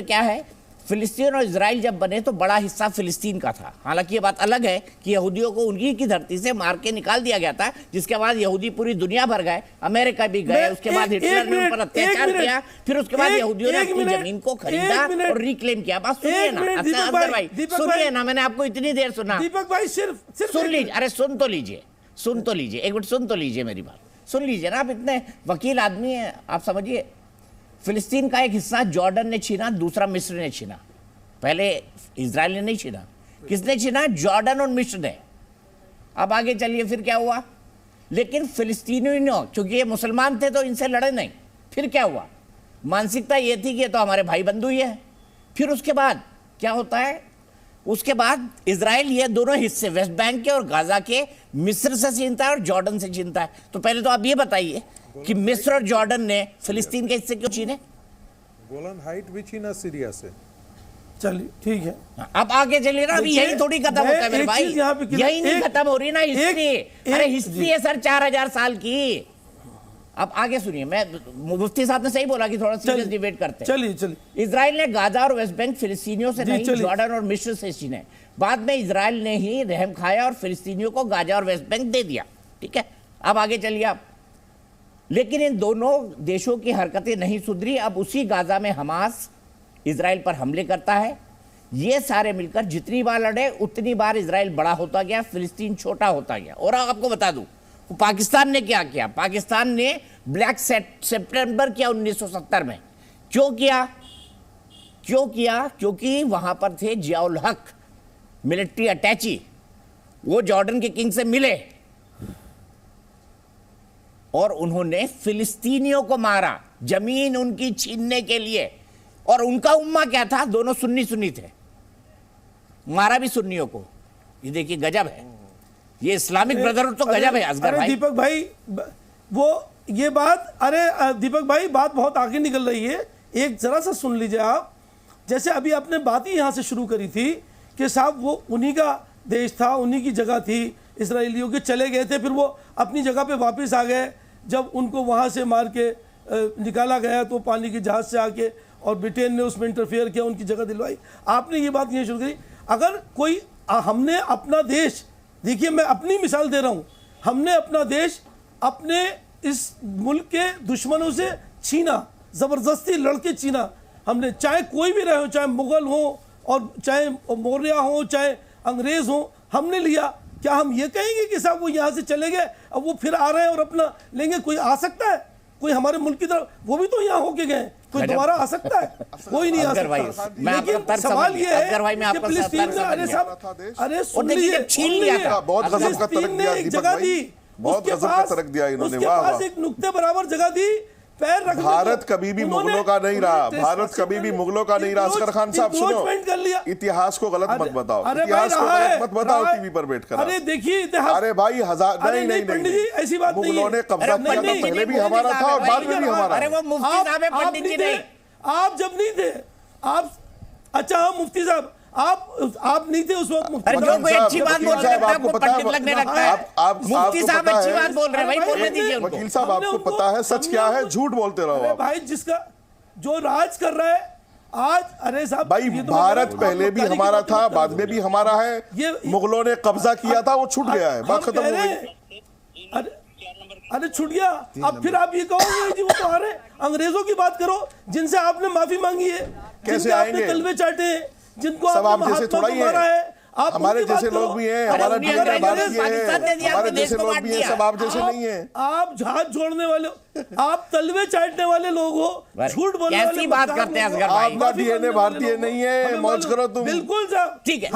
क्या है, फिलिस्तीन और इजराइल जब बने तो बड़ा हिस्सा फिलिस्तीन का था। हालांकि ये बात अलग है कि यहूदियों को उन्हीं की धरती से मार के निकाल दिया गया था, जिसके बाद यहूदी पूरी दुनिया भर गए, अमेरिका भी गए, उसके बाद हिटलर ने उन पर अत्याचार किया, फिर उसके बाद यहूदियों ने अपनी जमीन को खरीदा और रिक्लेम किया। बात सुनिए ना असगर भाई, सुनिए ना, मैंने आपको इतनी देर सुना। दीपक भाई सिर्फ सुन लीजिए, अरे सुन तो लीजिए, एक मिनट सुन तो लीजिए, मेरी बात सुन लीजिए ना। आप इतने वकील आदमी हैं, आप समझिए। फिलिस्तीन का एक हिस्सा जॉर्डन ने छीना, दूसरा मिस्र ने छीना। पहले इजराइल ने नहीं छीना, किसने छीना? जॉर्डन और मिस्र ने। अब आगे चलिए, फिर क्या हुआ? लेकिन फिलिस्तीनियों, क्योंकि ये मुसलमान थे तो इनसे लड़े नहीं। फिर क्या हुआ? मानसिकता ये थी कि ये तो हमारे भाई बंधु ही है। फिर उसके बाद क्या होता है? उसके बाद इजराइल ये दोनों हिस्से, वेस्ट बैंक के और गाजा के, मिस्र से छीनता है और जॉर्डन से छीनता है। तो पहले तो आप ये बताइए कि मिस्र और जॉर्डन ने फिलिस्तीन के हिस्से क्यों छीने? गोलन हाइट भी छीना सीरिया से। चलिए ठीक है, अब आगे चलिए ना। अभी यही थोड़ी खत्म होता है मेरे भाई, यही नहीं खत्म हो रही ना हिस्ट्री। अरे हिस्ट्री है सर 4000 साल की। अब आगे सुनिए, मैं, मुफ्ती साहब ने सही बोला कि थोड़ा सीरियस डिबेट करते हैं। चलिए। इजराइल ने गाजा और वेस्ट बैंक फिलिस्तीनियों से नहीं, जॉर्डन और मिस्र से छीने। बाद में इजराइल ने ही रहम खाया और फिलिस्तीनियों को गाजा और वेस्ट बैंक दे दिया। ठीक है, अब आगे चलिए आप। लेकिन इन दोनों देशों की हरकतें नहीं सुधरी। अब उसी गाजा में हमास इजराइल पर हमले करता है। ये सारे मिलकर जितनी बार लड़े उतनी बार इजराइल बड़ा होता गया, फिलिस्तीन छोटा होता गया। और आपको बता दूं, पाकिस्तान ने क्या किया? पाकिस्तान ने ब्लैक सितंबर किया 1970 में। क्यों किया? क्योंकि वहां पर थे जियाउल हक, मिलिट्री अटैची, वो जॉर्डन के किंग से मिले और उन्होंने फिलिस्तीनियों को मारा, जमीन उनकी छीनने के लिए। और उनका उम्मा क्या था? दोनों सुन्नी थे, मारा भी सुन्नियों को। ये देखिए, गजब है ये इस्लामिक ब्रदरहुड, तो गजब है असगर भाई। दीपक भाई, वो ये बात, अरे दीपक भाई, बात बहुत आगे निकल रही है। एक जरा सा सुन लीजिए आप। जैसे अभी आपने बात ही यहां से शुरू करी थी कि साहब वो उन्हीं का देश था, उन्हीं की जगह थी, इसराइलियों के चले गए थे, फिर वो अपनी जगह पे वापस आ गए। जब उनको वहां से मार के निकाला गया तो पानी की जहाज से आके, और ब्रिटेन ने उसमें इंटरफेयर किया, उनकी जगह दिलवाई। आपने ये बात नहीं शुरू करी। अगर कोई, हमने अपना देश, देखिए मैं अपनी मिसाल दे रहा हूँ, हमने अपना देश अपने इस मुल्क के दुश्मनों से छीना, ज़बरदस्ती लड़के छीना हमने। चाहे कोई भी रहे हो, चाहे मुग़ल हो और चाहे मौर्य हो, चाहे अंग्रेज़ हो, हमने लिया। क्या हम ये कहेंगे कि साहब वो यहाँ से चले गए, अब वो फिर आ रहे हैं और अपना लेंगे? कोई आ सकता है? कोई हमारे मुल्क की तरफ, वो भी तो यहाँ होके गए, कोई दोबारा आ सकता है? कोई नहीं आ सकता। लेकिन सवाल ये है कि फिलिस्तीन में, अरे साहब, अरे सुन लीजिए, छीन लिया था, बहुत गजब का तर्क दिया एक जगह दी, बहुत गजब का तर्क दिया इन्होंने, उसके वाह पास वाह। एक नुक्ते बराबर जगह दी, पैर रखने को। भारत कभी भी मुगलों का नहीं रहा, भारत कभी भी मुगलों का नहीं रहा। असगर खान साहब सुनो, कर लिया। इतिहास को गलत मत बताओ, अरे इतिहास को भाई गलत मत बताओ टीवी पर बैठकर। अरे देखिए इतिहास, अरे भाई हजार, अरे नहीं पंडित जी, ऐसी बात नहीं है। मुगलों ने कब्जा किया था, पहले भी हमारा था और बाद में भी हमारा। अरे वो मुफ्ती साहब है, पंडित जी नहीं। आप जब नहीं थे, आप, अच्छा हाँ मुफ्ती साहब, आप नहीं थे उस वक्त मुफ्ती। अरे जो कोई अच्छी बात बोल रहे हैं आपको पंडित लगने लगता है। मुफ्ती साहब अच्छी बात बोल रहे हैं भाई, बोलने दीजिए उनको। वकील साहब आपको पता है सच क्या है, झूठ बोलते रहो आप भाई। जिसका जो राज कर रहा है आज, अरे साहब भाई, भारत पहले भी हमारा था, बाद में भी हमारा है। मुगलों ने कब्जा किया था, वो छूट गया है, बात खत्म हो गई। अरे छूट गया, अब फिर आप ये कहोगे जी वो तो आ रहे। अंग्रेजों की बात करो जिनसे आपने माफी मांगी है, कैसे आपने आएंगे? कलवे चाटे हैं, जिनको सब आपने आप जैसे महात्मा थोड़ा को ही मारा है, है, आप हमारे उनकी बात जैसे करो। लोग भी हैं, अरे हमारा उन्हीं डीएनए अंग्रेजों भारतीय ने पाकिस्तान दे है, दिया, हमारे आपने देश जैसे को लोग बांट भी हैं, दिया। सब आप जैसे नहीं है। आप जहाज जोड़ने वाले, आप तलवे चाटने वाले लोग हो, झूठ बोलने वाले। कैसी बात करते हैं असगर भाई? आपका डीएनए भारतीय नहीं है, मौज करो तुम। बिल्कुल साहब, ठीक है,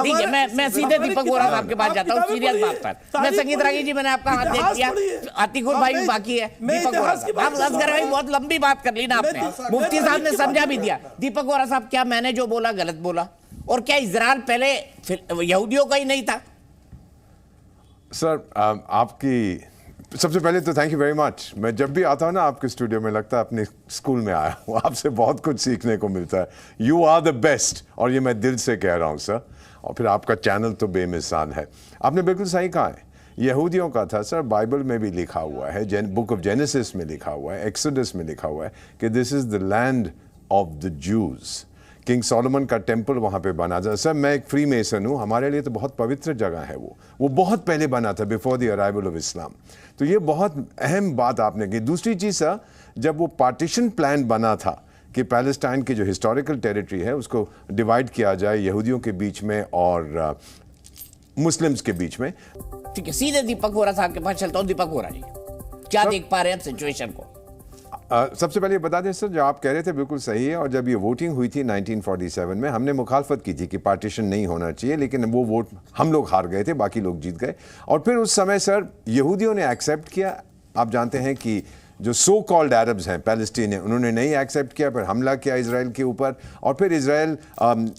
मैं सीधे दीपक वोरा साहब के पास जाता हूँ, सीरियस बात पर। मैं संगीत रागी जी, मैंने आपका हाथ देख दिया, आतिकुर भाई भी बाकी है, दीपक वोरा साहब। आप असगर भाई बहुत लंबी बात कर ली ना आपने, मुफ्ती साहब ने समझा भी दिया। दीपक वोरा साहब, क्या मैंने जो बोला गलत बोला? और क्या इजराइल पहले यहूदियों का ही नहीं था? सर आपकी सबसे पहले तो थैंक यू वेरी मच। मैं जब भी आता हूँ ना आपके स्टूडियो में, लगता है अपने स्कूल में आया हूँ। आपसे बहुत कुछ सीखने को मिलता है। यू आर द बेस्ट, और ये मैं दिल से कह रहा हूँ सर। और फिर आपका चैनल तो बेमिसाल है। आपने बिल्कुल सही कहा है, यहूदियों का था सर। बाइबल में भी लिखा हुआ है, बुक ऑफ जेनेसिस में लिखा हुआ है, एक्सोडस में लिखा हुआ है कि this is the land of the Jews. King Solomon का टेम्पल वहाँ पे बना था। सर मैं एक फ्री मेसन हूँ, हमारे लिए तो बहुत पवित्र जगह है वो बहुत पहले बना था, before the arrival of Islam. तो ये बहुत अहम बात आपने की। दूसरी चीज़ सर, जब वो पार्टीशन प्लान बना था कि पैलेस्टाइन की जो हिस्टोरिकल टेरिटरी है उसको डिवाइड किया जाए यहूदियों के बीच में और मुस्लिम्स के बीच में। ठीक है, सीधे दीपक वोरा साहब के पास चलता हूँ। दीपक वोरा जी, क्या देख पा रहे हैं सिचुएशन को? सबसे पहले बता दें सर, जो आप कह रहे थे बिल्कुल सही है। और जब ये वोटिंग हुई थी 1947 में, हमने मुखालफत की थी कि पार्टीशन नहीं होना चाहिए, लेकिन वो वोट हम लोग हार गए थे, बाकी लोग जीत गए। और फिर उस समय सर यहूदियों ने एक्सेप्ट किया। आप जानते हैं कि जो सो कॉल्ड अरब्स हैं, पैलेस्टीनियन, उन्होंने नहीं एक्सेप्ट किया, फिर हमला किया इजराइल के ऊपर। और फिर इजराइल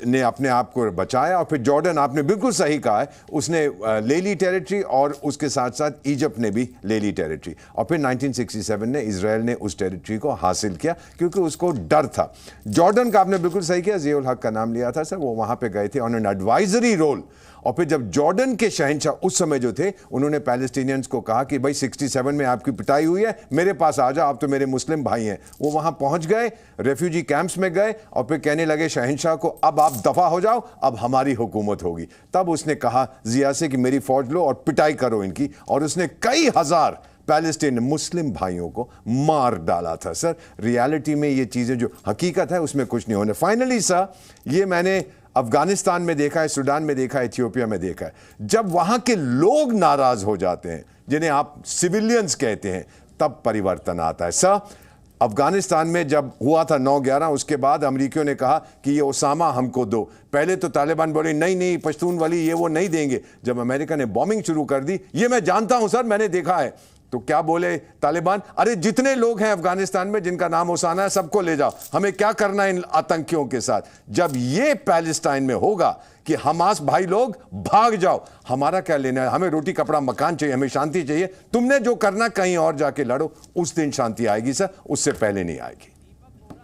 ने अपने आप को बचाया। और फिर जॉर्डन, आपने बिल्कुल सही कहा है, उसने ले ली टेरिटरी, और उसके साथ साथ इजिप्ट ने भी ले ली टेरिटरी। और फिर 1967 में इजराइल ने उस टेरिटरी को हासिल किया, क्योंकि उसको डर था। जॉर्डन का आपने बिल्कुल सही किया, ज़ियाउल हक का नाम लिया था सर, वो वहाँ पे गए थे ऑन एन एडवाइजरी रोल। और फिर जब जॉर्डन के शहंशाह उस समय जो थे, उन्होंने पैलेस्टीनियंस को कहा कि भाई 67 में आपकी पिटाई हुई है, मेरे पास आ जाओ, आप तो मेरे मुस्लिम भाई हैं। वो वहां पहुंच गए, रेफ्यूजी कैंप्स में गए, और फिर कहने लगे शहंशाह को, अब आप दफा हो जाओ, अब हमारी हुकूमत होगी। तब उसने कहा जिया से कि मेरी फौज लो और पिटाई करो इनकी, और उसने कई हजार पैलेस्टीन मुस्लिम भाइयों को मार डाला था सर। रियलिटी में ये चीजें जो हकीकत है उसमें कुछ नहीं होने। फाइनली सर, ये मैंने अफगानिस्तान में देखा है, सूडान में देखा है, इथियोपिया में देखा है। जब वहां के लोग नाराज हो जाते हैं, जिन्हें आप सिविलियंस कहते हैं, तब परिवर्तन आता है सर। अफगानिस्तान में जब हुआ था 9/11, उसके बाद अमरीकियों ने कहा कि ये ओसामा हमको दो। पहले तो तालिबान बोले नहीं पश्तून वाली ये वो नहीं देंगे। जब अमेरिका ने बॉम्बिंग शुरू कर दी, ये मैं जानता हूं सर, मैंने देखा है, तो क्या बोले तालिबान, अरे जितने लोग हैं अफगानिस्तान में जिनका नाम ओसाना है, सबको ले जाओ, हमें क्या करना है इन आतंकियों के साथ। जब ये पैलेस्टाइन में होगा कि हमास भाई लोग भाग जाओ, हमारा क्या लेना है, हमें रोटी कपड़ा मकान चाहिए, हमें शांति चाहिए, तुमने जो करना कहीं और जाके लड़ो, उस दिन शांति आएगी सर, उससे पहले नहीं आएगी।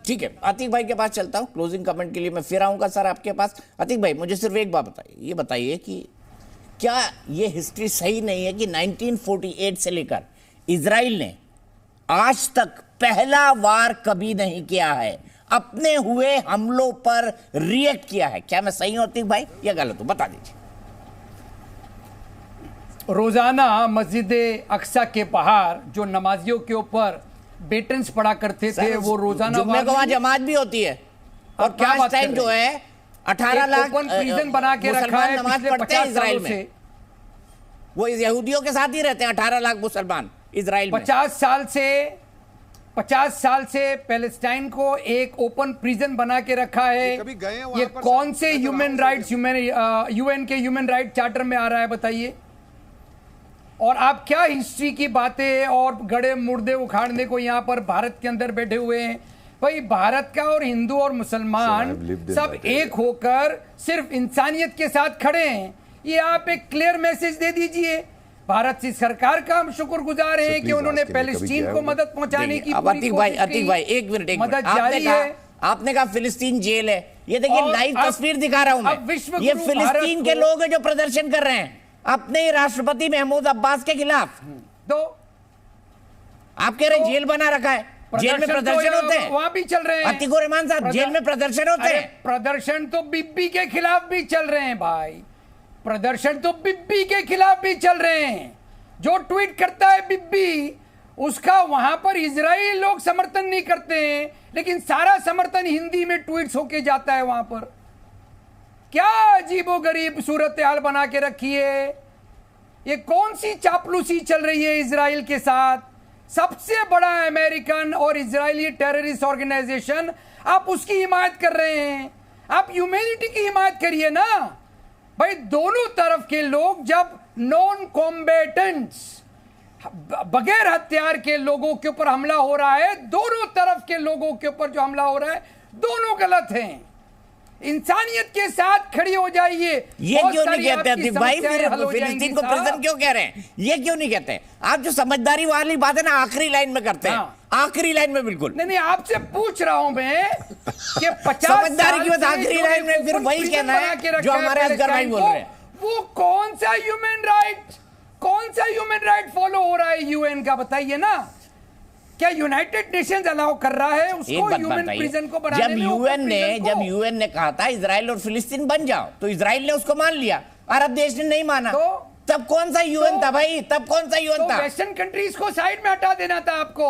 ठीक है, अतीक भाई के पास चलता हूं क्लोजिंग कमेंट के लिए। मैं फिर आऊंगा सर आपके पास। अतीक भाई, मुझे सिर्फ एक बात बताइए, ये बताइए कि क्या ये हिस्ट्री सही नहीं है कि 1948 से लेकर इजराइल ने आज तक पहला वार कभी नहीं किया है, अपने हुए हमलों पर रिएक्ट किया है? क्या मैं सही हूं अतीक भाई या गलत हूं, बता दीजिए। रोजाना मस्जिद अक्सा के बाहर जो नमाजियों के ऊपर बेटन्स पड़ा करते थे, वो रोजाना जुम्मे को वहां जमात भी होती है, और क्या टाइम जो है 18 लाख प्रिजन बना के रखा है नमाज पढ़ते हैं इजराइल में। वो यहूदियों के साथ ही रहते हैं 18 लाख मुसलमान इजराइल में। 50 साल से 50 साल से पैलेस्टाइन को एक ओपन प्रिजन बना के रखा है। कभी गए हैं वहाँ ये पर? कौन से मैं तो ह्यूमन वहाँ राइट्स यूएन के ह्यूमन राइट चार्टर में आ रहा है बताइए? और आप क्या हिस्ट्री की बातें और गड़े मुर्दे उखाड़ने को यहाँ पर भारत के अंदर बैठे हुए हैं? भाई भारत का और हिंदू और मुसलमान सब एक होकर सिर्फ इंसानियत के साथ खड़े हैं। ये आप एक क्लियर मैसेज दे दीजिए। भारत की सरकार का हम शुक्रगुजार हैं कि उन्होंने पैलेस्टीन को मदद पहुंचाने की पूरी अतीक कोशिश भाई की। एक मिनट मदद जारी है। आपने कहा फिलिस्तीन जेल है। ये देखिए और लाइव अब- तस्वीर दिखा रहा हूं अब मैं। विश्व ये गुरु फिलिस्तीन भारत के को- लोग हैं जो प्रदर्शन कर रहे हैं अपने राष्ट्रपति महमूद अब्बास के खिलाफ। तो आप कह रहे हैं जेल बना रखा है, जेल में प्रदर्शन होते हैं। वहां भी चल रहे हैं। अतीकुर रहमान साहब, जेल में प्रदर्शन होते अरे हैं। प्रदर्शन तो बिब्बी के खिलाफ भी चल रहे हैं भाई। प्रदर्शन तो बिब्बी के खिलाफ भी चल रहे हैं। जो ट्वीट करता है बिब्बी, उसका वहां पर इजराइल लोग समर्थन नहीं करते हैं, लेकिन सारा समर्थन हिंदी में ट्वीट्स होके जाता है वहां पर। क्या अजीबोगरीब सूरत हाल बना के रखी है। ये कौन सी चापलूसी चल रही है इजराइल के साथ? सबसे बड़ा अमेरिकन और इजरायली टेररिस्ट ऑर्गेनाइजेशन, आप उसकी हिमायत कर रहे हैं। आप ह्यूमैनिटी की हिमायत करिए ना भाई। दोनों तरफ के लोग जब नॉन कॉम्बेटेंट्स, बगैर हथियार के लोगों के ऊपर हमला हो रहा है, दोनों तरफ के लोगों के ऊपर जो हमला हो रहा है, दोनों गलत हैं। इंसानियत के साथ खड़ी हो जाइए। ये क्यों नहीं कहते अतीक भाई? फिर फिलिस्तीन को प्रेजेंट क्यों कह रहे हैं? ये क्यों नहीं कहते? आप जो समझदारी वाली बात है ना आखिरी लाइन में करते हैं। आखिरी लाइन में बिल्कुल नहीं, आपसे पूछ रहा हूं मैं कि 50 समझदारी की बात आखिरी लाइन में फिर वही कहना है जो हमारे असगर भाई बोल रहे हैं। वो कौन सा ह्यूमन राइट फॉलो हो रहा है यूएन का? बताइए ना। क्या यूनाइटेड नेशंस अलाउ कर रहा है उसको ह्यूमन प्रिजन को बनाने में? जब यूएन ने कहा था इजराइल और फिलिस्तीन बन जाओ, तो इजराइल ने उसको मान लिया, अरब देश ने नहीं माना। तब कौन सा यूएन था भाई? तब कौन सा यूएन था? वेस्टर्न कंट्रीज को साइड में हटा देना था आपको।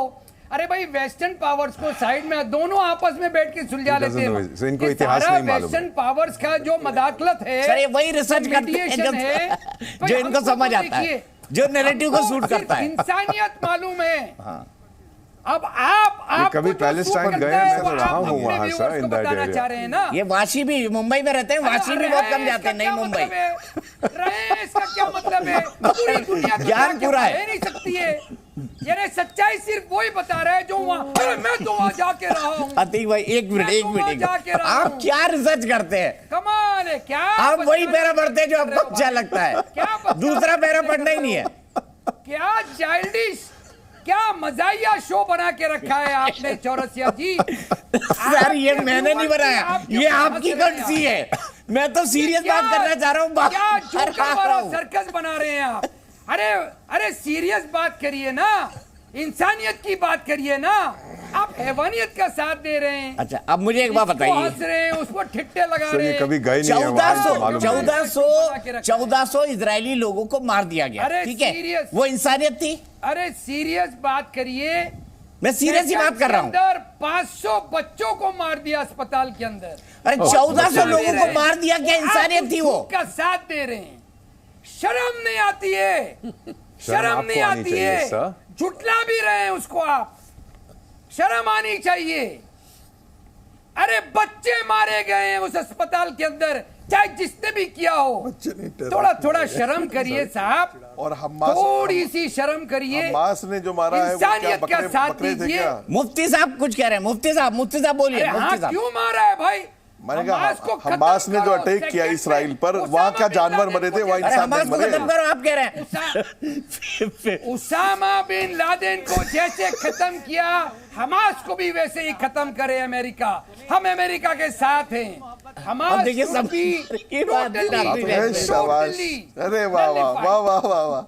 अरे भाई वेस्टर्न पावर्स को साइड में, दोनों आपस में बैठ के सुलझा लेते हैं। इनको इतिहास नहीं मालूम। वेस्टर्न पावर्स का जो मदाखलत है, सर ये वही रिसर्च करते हैं जो इनको समझ आता है, जो नैरेटिव को सूट करता है। इंसानियत मालूम है। अब आप कभी पैलेस्टाइन गए? मैं तो रहा हूं वहां सर, इन दैट एरिया। चाह रहे हैं ना? ये वाशी भी मुंबई में रहते हैं, वाशी भी बहुत कम जाते हैं। नहीं मुंबई रहे, इसका क्या मतलब है? पूरी दुनिया ज्ञान पूरा है। नहीं सकती है। यानी सच्चाई सिर्फ वही बता रहा है जो वहां, मैं तो वहां जाके रहा हूं। अतीक भाई एक मिनट आप क्या रिसर्च करते हैं? कमाल है। क्या आप वही पैरा पढ़ते हैं जो आपको अच्छा लगता है, दूसरा पैरा पढ़ना ही नहीं है। क्या चाइल्डिश, क्या मजाइया शो बना के रखा है आपने चौरसिया जी। सर ये मैंने नहीं बनाया, ये आपकी गलती है। मैं तो सीरियस बात करना चाह रहा हूँ। क्या जोकर वाला सर्कस बना रहे हैं आप? अरे सीरियस बात करिए ना, इंसानियत की बात करिए ना। आप हैवानियत का साथ दे रहे हैं। अच्छा अब मुझे एक बात बताइए, हंस रहे हैं, उसको ठिट्टे लगा रहे हैं। कभी गए नहीं है वहाँ, तो मालूम नहीं। 1400 इजरायली लोगों को मार दिया गया, ठीक है? वो इंसानियत थी? अरे सीरियस बात करिए। मैं सीरियस ही बात कर रहा हूँ। 500 बच्चों को मार दिया अस्पताल के अंदर। अरे 1400 लोगों को मार दिया, क्या इंसानियत थी वो? का साथ दे रहे हैं। शर्म नहीं आती है? शर्म नहीं आती है? झुटला भी रहे हैं उसको आप। शर्म आनी चाहिए। अरे बच्चे मारे गए हैं उस अस्पताल के अंदर, चाहे जिसने भी किया हो। थोड़ा शर्म करिए साहब, और थोड़ी सी शर्म करिए। हमास ने जो मारा है, इंसानियत का साथ दीजिए। मुफ्ती साहब कुछ कह रहे हैं। मुफ्ती साहब बोलिए। मुफ्ती साहब क्यों मारा है भाई? मैंने कहा हमास ने जो अटैक किया इसराइल पर, वहां क्या जानवर मरे थे, वहां इंसान नहीं मरे। खत्म करो, आप कह रहे हैं। उसामा बिन लादेन को जैसे खत्म किया, हमास को भी वैसे ही खत्म करे अमेरिका। हम अमेरिका के साथ हैं। हमास देखिए सब अरे वाह वाह वाह वाह वाह वाह,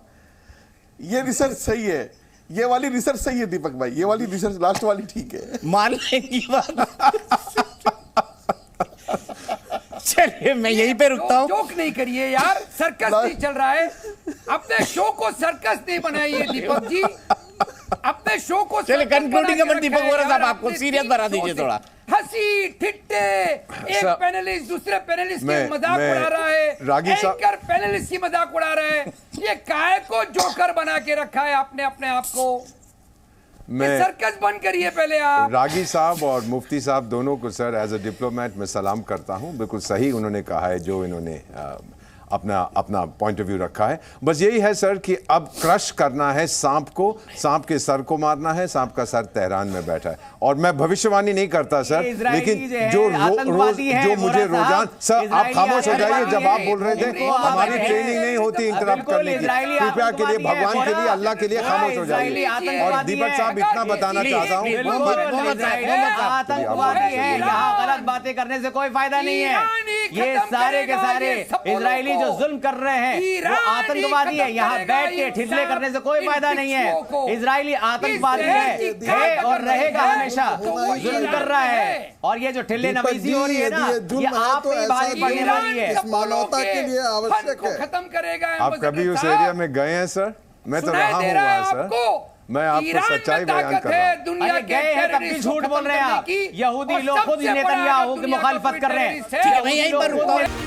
ये रिसर्च सही है। ये वाली रिसर्च सही है दीपक भाई, ये वाली रिसर्च लास्ट वाली ठीक है। मान लेंगी बात। चलिए मैं यहीं पे रुकता हूँ। जोक नहीं करिए यार, सर्कस नहीं चल रहा है। अपने शो को सर्कस नहीं बनाइए दीपक जी, अपने शो को। चलिए कंक्लूडिंग कमेंट दीपक वोरा साहब, आपको सीरियस बना दीजिए थोड़ा। हंसी ठिट्टे, एक पैनलिस्ट दूसरे पैनलिस्ट की मजाक उड़ा रहा है, एंकर पैनलिस्ट की मजाक उड़ा रहा है। ये काहे को जोकर बना के रखा है आपने अपने आप को? मैं- सर्कस बंद करिए पहले आप। रागी साहब और मुफ्ती साहब दोनों को सर एज अ डिप्लोमेट मैं सलाम करता हूं। बिल्कुल सही उन्होंने कहा है जो इन्होंने अपना पॉइंट ऑफ व्यू रखा है। बस यही है सर कि अब क्रश करना है सांप को, सांप के सर को मारना है। सांप का सर तेहरान में बैठा है और मैं भविष्यवाणी नहीं करता सर, लेकिन जो मुझे रोजान सर आप खामोश हो जाइए जब आप बोल रहे थे हमारी ट्रेनिंग नहीं होती इंटरप्ट करने की। कृपया के लिए, भगवान के लिए, अल्लाह के लिए खामोश हो जाइए। और दीपक साहब इतना बताना चाहता हूँ, आतंकवादी है, यहाँ गलत बातें करने से कोई फायदा नहीं है। ये सारे के सारे इजरायली जो जुल्म कर रहे हैं वो आतंकवादी है। यहाँ बैठ के ठिल्ले करने से कोई फायदा नहीं है। इजरायली आतंकवादी है और रहेगा हमेशा, जुल्म कर रहा है। और ये जो ठिल्ले नवीसी हो रही है ना, ये आप पे भारी पड़ने वाली है। मानवता के लिए आवश्यक है। खत्म करेगा। आप कभी उस एरिया में गए हैं सर? मैं तो रहा हूँ वहाँ सर। मैं आपको सच्चाई बयान कर रहा हूँ। दुनिया गए हैं तब भी झूठ बोल रहे हैं आप। यहूदी लोग खुद नेतन्याहू की मुखालिफत कर रहे हैं। ठीक है, मैं यहीं पर रुकता हूं।